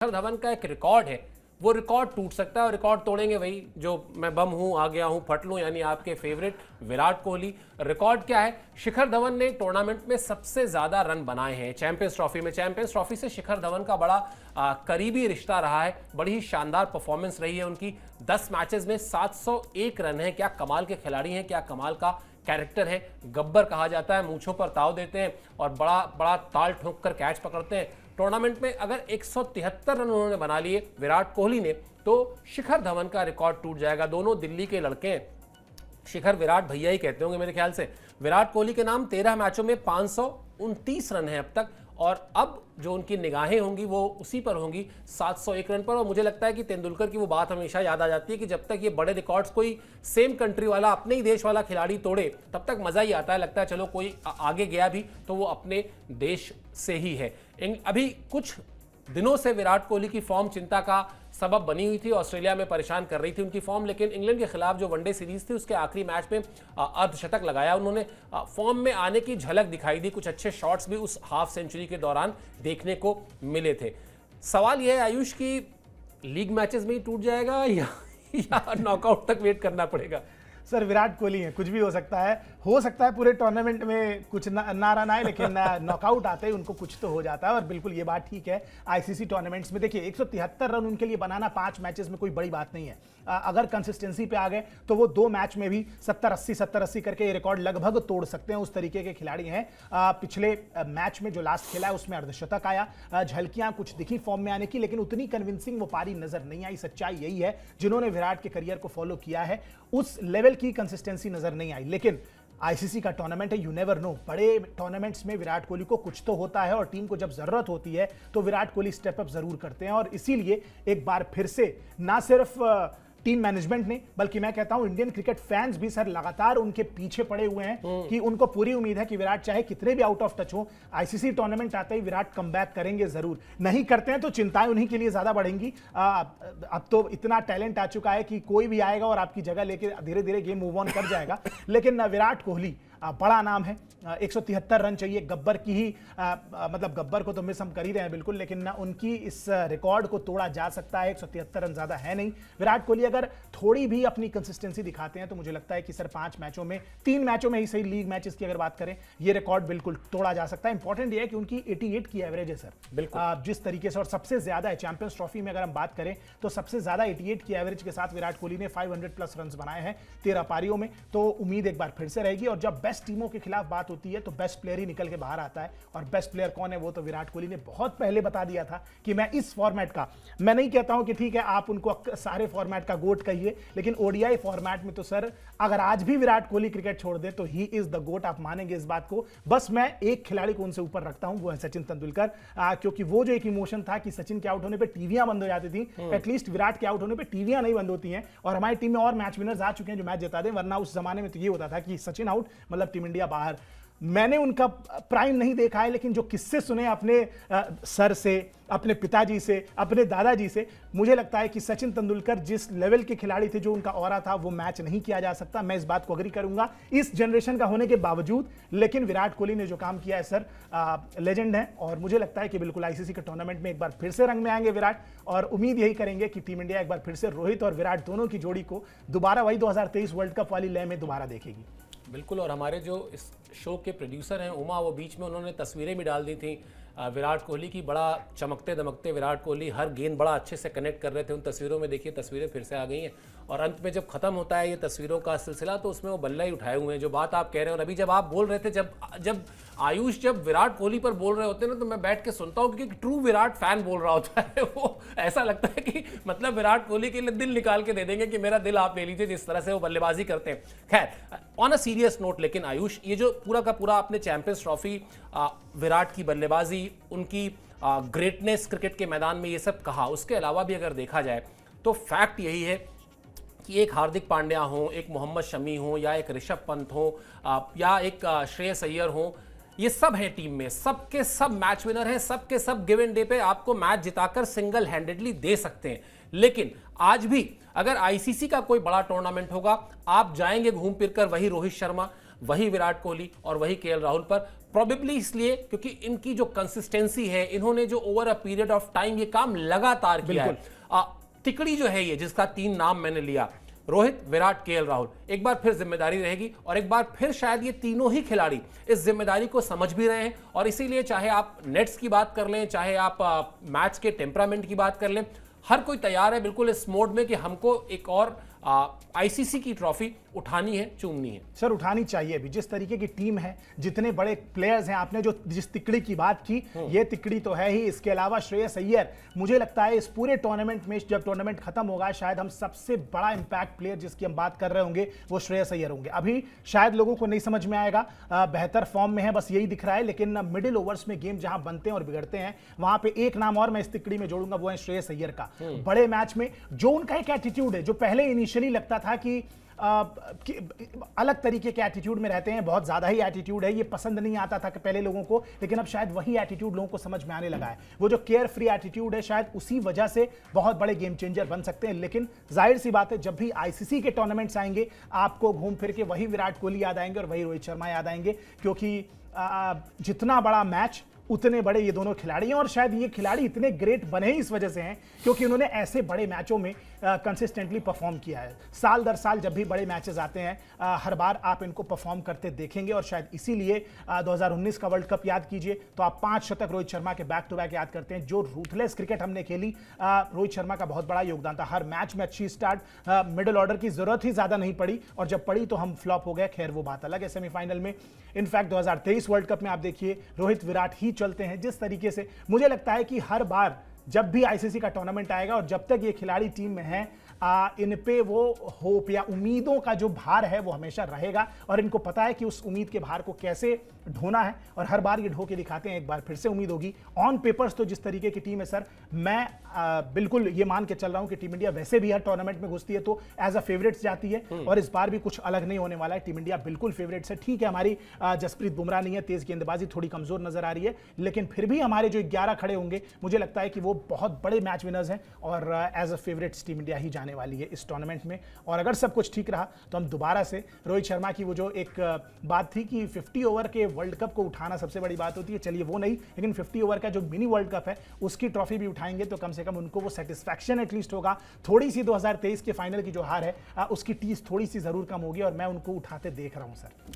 शिखर धवन का एक रिकॉर्ड है, वो रिकॉर्ड टूट सकता है और रिकॉर्ड तोड़ेंगे वही जो मैं बम हूं आ गया हूं फट लूं, यानी आपके फेवरेट विराट कोहली। रिकॉर्ड क्या है? शिखर धवन ने टूर्नामेंट में सबसे ज्यादा रन बनाए हैं चैंपियंस ट्रॉफी में। चैंपियंस ट्रॉफी से शिखर धवन का बड़ा करीबी रिश्ता रहा है, बड़ी ही शानदार परफॉर्मेंस रही है उनकी। 10 मैचेस में 701 रन है। क्या कमाल के खिलाड़ी हैं, क्या कमाल का कैरेक्टर है। गब्बर कहा जाता है, मूंछों पर ताव देते हैं और बड़ा बड़ा ताल ठोक कर कैच पकड़ते हैं। टूर्नामेंट में अगर 173 रन उन्होंने बना लिए विराट कोहली ने, तो शिखर धवन का रिकॉर्ड टूट जाएगा। दोनों दिल्ली के लड़के हैं, शिखर विराट भैया ही कहते होंगे मेरे ख्याल से। विराट कोहली के नाम 13 मैचों में 529 रन है अब तक, और अब जो उनकी निगाहें होंगी वो उसी पर होंगी 701 रन पर। और मुझे लगता है कि तेंदुलकर की वो बात हमेशा याद आ जाती है कि जब तक ये बड़े रिकॉर्ड्स कोई सेम कंट्री वाला, अपने ही देश वाला खिलाड़ी तोड़े, तब तक मजा ही आता है। लगता है चलो कोई आगे गया भी तो वो अपने देश से ही है। अभी कुछ दिनों से विराट कोहली की फॉर्म चिंता का सबब बनी हुई थी। ऑस्ट्रेलिया में परेशान कर रही थी उनकी फॉर्म, लेकिन इंग्लैंड के खिलाफ जो वनडे सीरीज थी उसके आखिरी मैच में अर्धशतक लगाया उन्होंने। फॉर्म में आने की झलक दिखाई दी, कुछ अच्छे शॉट्स भी उस हाफ सेंचुरी के दौरान देखने को मिले थे। सवाल यह है आयुष की, लीग मैचेस में ही टूट जाएगा या नॉकआउट तक वेट करना पड़ेगा? सर विराट कोहली है, कुछ भी हो सकता है पूरे टूर्नामेंट में कुछ ना रन आए, लेकिन नॉकआउट आते ही उनको कुछ तो हो जाता है। और बिल्कुल ये बात ठीक है, आईसीसी टूर्नामेंट्स में देखिए 173 रन उनके लिए बनाना 5 मैचेस में कोई बड़ी बात नहीं है। अगर कंसिस्टेंसी पे आ गए तो वो 2 मैच में भी 70-80 करके ये रिकॉर्ड लगभग तोड़ सकते हैं। उस तरीके के खिलाड़ी हैं। पिछले मैच में जो लास्ट खेला है उसमें अर्धशतक आया, झलकियां कुछ दिखी फॉर्म में आने की, लेकिन उतनी कन्विंसिंग वो पारी नजर नहीं आई। सच्चाई यही है, जिन्होंने विराट के करियर को फॉलो किया है उस लेवल की कंसिस्टेंसी नजर नहीं आई। लेकिन आईसीसी का टूर्नामेंट है, यू नेवर नो, बड़े टूर्नामेंट्स में विराट कोहली को कुछ तो होता है और टीम को जब जरूरत होती है तो विराट कोहली स्टेप अप जरूर करते हैं। और इसीलिए एक बार फिर से ना सिर्फ टीम मैनेजमेंट ने, बल्कि मैं कहता हूं इंडियन क्रिकेट फैंस भी सर लगातार उनके पीछे पड़े हुए हैं कि उनको पूरी उम्मीद है कि विराट चाहे कितने भी आउट ऑफ टच हो, आईसीसी टूर्नामेंट आते ही विराट कमबैक करेंगे जरूर। नहीं करते हैं तो चिंताएं उन्हीं के लिए ज्यादा बढ़ेंगी। अब तो इतना टैलेंट आ चुका है कि कोई भी आएगा और आपकी जगह लेके धीरे धीरे गेम मूव ऑन कर जाएगा। लेकिन विराट कोहली बड़ा नाम है, 173 रन चाहिए। गब्बर की ही मतलब गब्बर को तो मिस हम कर ही रहे हैं बिल्कुल, लेकिन उनकी इस रिकॉर्ड को तोड़ा जा सकता है। 173 रन ज्यादा है नहीं। विराट कोहली अगर थोड़ी भी अपनी कंसिस्टेंसी दिखाते हैं तो मुझे लगता है कि सर 5 मैचों में, 3 मैचों में ही सही, लीग मैचेस की अगर बात करें, ये रिकॉर्ड बिल्कुल तोड़ा जा सकता है। इंपॉर्टेंट ये है कि उनकी 88 की एवरेज है सर, बिल्कुल जिस तरीके से, और सबसे ज्यादा है चैंपियंस ट्रॉफी में अगर हम बात करें तो सबसे ज्यादा 88 की एवरेज के साथ विराट कोहली ने 500 प्लस रन बनाए हैं 13 पारियों में। तो उम्मीद एक बार फिर से रहेगी। और जब बेस्ट टीमों के खिलाफ बात होती है तो बेस्ट प्लेयर ही निकल के बाहर आता है, और बेस्ट प्लेयर कौन है वो तो विराट कोहली ने बहुत पहले बता दिया था कि मैं इस फॉर्मेट का, मैं नहीं कहता हूं कि ठीक है आप उनको सारे फॉर्मेट का गोट कहिए, लेकिन ओडीआई फॉर्मेट में तो सर अगर आज भी विराट कोहली क्रिकेट छोड़ दे तो ही इज द गोट, आप मानेंगे इस बात को। बस मैं एक खिलाड़ी को उनसे ऊपर रखता हूं, वो है सचिन तेंदुलकर, क्योंकि वो जो एक इमोशन था कि सचिन के आउट होने पे टीवियां बंद हो जाती थी, एटलीस्ट विराट के आउट होने पे टीवियां नहीं बंद होती हैं। और हमारी टीम में और मैच विनर्स आ चुके हैं जो मैच जिता दें, वरना उस जमाने में तो ये होता था कि सचिन आउट मतलब टीम इंडिया बाहर। मैंने उनका प्राइम नहीं देखा है, लेकिन जो किस्से सुने अपने सर से, अपने पिताजी से, अपने दादाजी से, मुझे लगता है कि सचिन तेंदुलकर जिस लेवल के खिलाड़ी थे, जो उनका ऑरा था, वो मैच नहीं किया जा सकता। मैं इस बात को अग्री करूंगा इस जनरेशन का होने के बावजूद। लेकिन विराट कोहली ने जो काम किया है सर, लेजेंड है। और मुझे लगता है कि बिल्कुल आईसीसी के टूर्नामेंट में एक बार फिर से रंग में आएंगे विराट, और उम्मीद यही करेंगे कि टीम इंडिया एक बार फिर से रोहित और विराट दोनों की जोड़ी को दोबारा वही 2023 वर्ल्ड कप वाली लय में दोबारा देखेगी। बिल्कुल। और हमारे जो इस शो के प्रोड्यूसर हैं उमा, वो बीच में उन्होंने तस्वीरें भी डाल दी थी विराट कोहली की, बड़ा चमकते दमकते विराट कोहली, हर गेंद बड़ा अच्छे से कनेक्ट कर रहे थे उन तस्वीरों में। देखिए तस्वीरें फिर से आ गई हैं, और अंत में जब खत्म होता है ये तस्वीरों का सिलसिला तो उसमें वो बल्ला ही उठाए हुए हैं। जो बात आप कह रहे हैं, और अभी जब आप बोल रहे थे, जब आयुष जब विराट कोहली पर बोल रहे होते हैं ना, तो मैं बैठ के सुनता हूँ, क्योंकि ट्रू विराट फैन बोल रहा होता है वो। ऐसा लगता है कि मतलब विराट कोहली के लिए दिल निकाल के दे देंगे कि मेरा दिल आप ले लीजिए, जिस तरह से वो बल्लेबाजी करते हैं। खैर, ऑन अ सीरियस नोट, लेकिन आयुष, ये जो पूरा का पूरा आपने चैंपियंस ट्रॉफी, विराट की बल्लेबाजी, उनकी ग्रेटनेस क्रिकेट के मैदान में, ये सब कहा, उसके अलावा भी अगर देखा जाए तो फैक्ट यही है कि एक हार्दिक पांड्या हो, एक मोहम्मद शमी हो, या एक ऋषभ पंत हो, या एक श्रेयस अय्यर हो, ये सब हैं टीम में, सबके सब मैच विनर हैं, सबके सब गिव एंड डे पे आपको मैच जिताकर सिंगल हैंडेडली दे सकते हैं। लेकिन आज भी अगर आईसीसी का कोई बड़ा टूर्नामेंट होगा, आप जाएंगे घूम फिर कर वही रोहित शर्मा, वही विराट कोहली और वही केएल राहुल पर। प्रॉबेबली इसलिए क्योंकि इनकी जो कंसिस्टेंसी है, इन्होंने जो over a period of time ये काम लगातार किया है। तिकड़ी जो है ये, जिसका 3 नाम मैंने लिया, रोहित, विराट, केएल राहुल, एक बार फिर जिम्मेदारी रहेगी और एक बार फिर शायद ये तीनों ही खिलाड़ी इस जिम्मेदारी को समझ भी रहे हैं। और इसीलिए चाहे आप नेट्स की बात कर लें, चाहे आप मैच के टेम्परामेंट की बात कर लें, हर कोई तैयार है बिल्कुल इस मोड में कि हमको एक और आईसीसी की ट्रॉफी उठानी है, चूमनी है। सर उठानी चाहिए भी, जिस तरीके की टीम है, जितने बड़े प्लेयर्स हैं, आपने जो जिस तिकड़ी की बात की, ये तिकड़ी तो है ही। इसके अलावा श्रेयस अय्यर, मुझे लगता है इस पूरे टूर्नामेंट में जब टूर्नामेंट खत्म होगा, शायद हम सबसे बड़ा इंपैक्ट प्लेयर जिसकी हम बात कर रहे होंगे वो श्रेयस अय्यर होंगे। अभी शायद लोगों को नहीं समझ में आएगा, बेहतर फॉर्म में है, बस यही दिख रहा है, लेकिन मिडिल ओवर्स में गेम जहां बनते हैं और बिगड़ते हैं, वहां पे एक नाम और मैं इस तिकड़ी में जोड़ूंगा, वो है श्रेयस अय्यर का। बड़े मैच में जो उनका एक एटीट्यूड है, जो पहले इनिशियली लगता था कि अलग तरीके के एटीट्यूड में रहते हैं, बहुत ज्यादा ही एटीट्यूड है, ये पसंद नहीं आता था कि पहले लोगों को, लेकिन अब शायद वही एटीट्यूड लोगों को समझ में आने लगा है। वो जो केयर फ्री एटीट्यूड है, शायद उसी वजह से बहुत बड़े गेम चेंजर बन सकते हैं। लेकिन जाहिर सी बात है, जब भी आईसीसी के टूर्नामेंट्स आएंगे, आपको घूम फिर के वही विराट कोहली याद आएंगे और वही रोहित शर्मा याद आएंगे, क्योंकि जितना बड़ा मैच उतने बड़े ये दोनों खिलाड़ी हैं। और शायद ये खिलाड़ी इतने ग्रेट बने ही इस वजह से हैं क्योंकि उन्होंने ऐसे बड़े मैचों में कंसिस्टेंटली परफॉर्म किया है। साल दर साल जब भी बड़े मैचेस आते हैं, हर बार आप इनको परफॉर्म करते देखेंगे। और शायद इसीलिए 2019 का वर्ल्ड कप याद कीजिए तो आप 5 शतक रोहित शर्मा के बैक टू बैक याद करते हैं। जो रूथलेस क्रिकेट हमने खेली, रोहित शर्मा का बहुत बड़ा योगदान था। हर मैच में अच्छी स्टार्ट, मिडिल ऑर्डर की जरूरत ही ज्यादा नहीं पड़ी, और जब पड़ी तो हम फ्लॉप हो गए। खैर वो बात अलग है सेमीफाइनल में। इनफैक्ट 2023 वर्ल्ड कप में आप देखिए, रोहित विराट ही चलते हैं। जिस तरीके से मुझे लगता है कि हर बार जब भी आईसीसी का टूर्नामेंट आएगा और जब तक ये खिलाड़ी टीम में हैं, इन पे वो होप या उम्मीदों का जो भार है वो हमेशा रहेगा, और इनको पता है कि उस उम्मीद के भार को कैसे ढोना है, और हर बार ये ढो के दिखाते हैं। एक बार फिर से उम्मीद होगी। ऑन पेपर्स तो जिस तरीके की टीम है सर, मैं बिल्कुल ये मान के चल रहा हूं कि टीम इंडिया वैसे भी हर टूर्नामेंट में घुसती है तो एज अ फेवरेट्स जाती है, और इस बार भी कुछ अलग नहीं होने वाला है। टीम इंडिया बिल्कुल फेवरेट्स है। ठीक है, हमारी जसप्रीत बुमराह नहीं है, तेज गेंदबाजी थोड़ी कमजोर नजर आ रही है, लेकिन फिर भी हमारे जो 11 खड़े होंगे, मुझे लगता है कि वो बहुत बड़े मैच विनर्स हैं, और as a favourites team India ही जाने वाली है इस टूर्नामेंट में। और अगर सब कुछ ठीक रहा तो हम दोबारा से रोहित शर्मा की वो जो एक बात थी कि 50 ओवर के वर्ल्ड कप को उठाना सबसे बड़ी बात होती है, चलिए वो नहीं, लेकिन 50 ओवर का जो मिनी वर्ल्ड कप है उसकी ट्रॉफी भी उठाएंगे तो कम से कम उनको वो सेटिस्फैक्शन एटलीस्ट होगा। थोड़ी सी 2023 के फाइनल की जो हार है, उसकी टीस थोड़ी सी जरूर कम होगी, और मैं उनको उठाते देख रहा हूं सर।